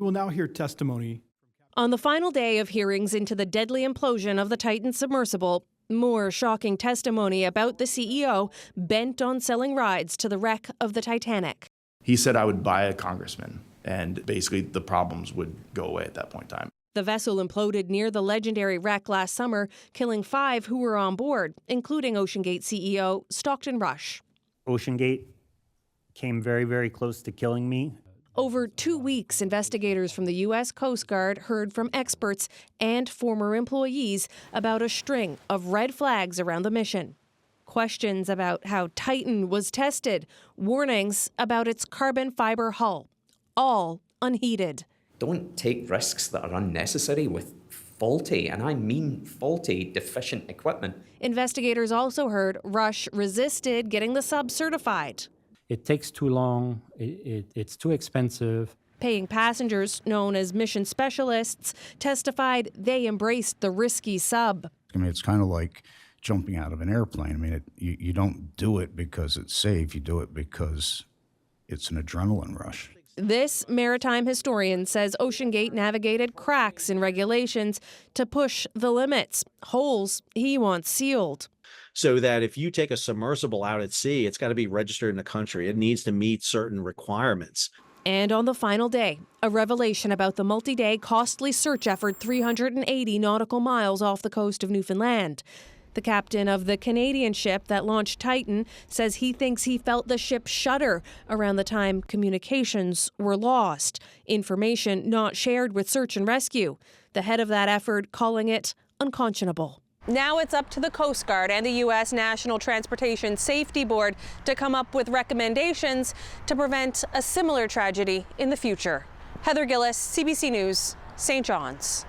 We will now hear testimony. On the final day of hearings into the deadly implosion of the Titan submersible, more shocking testimony about the CEO bent on selling rides to the wreck of the Titanic. He said I would buy a Congressman, and basically the problems would go away at that point in time. The vessel imploded near the legendary wreck last summer, killing 5 who were on board, including OceanGate CEO Stockton Rush. OceanGate came very, very close to killing me. Over 2 weeks, investigators from the U.S. Coast Guard heard from experts and former employees about a string of red flags around the mission. Questions about how Titan was tested, warnings about its carbon fiber hull, all unheeded. Don't take risks that are unnecessary with faulty, and I mean faulty, deficient equipment. Investigators also heard Rush resisted getting the sub certified. It takes too long, it's too expensive. Paying passengers, known as mission specialists, testified they embraced the risky sub. I mean, it's kind of like jumping out of an airplane. I mean, you don't do it because it's safe, you do it because it's an adrenaline rush. This maritime historian says OceanGate navigated cracks in regulations to push the limits, holes he wants sealed. So that if you take a submersible out at sea, it's got to be registered in the country. It needs to meet certain requirements. And on the final day, a revelation about the multi-day costly search effort 380 nautical miles off the coast of Newfoundland. The captain of the Canadian ship that launched Titan says he thinks he felt the ship shudder around the time communications were lost, information not shared with search and rescue. The head of that effort calling it unconscionable. Now it's up to the Coast Guard and the U.S. National Transportation Safety Board to come up with recommendations to prevent a similar tragedy in the future. Heather Gillis, CBC News, St. John's.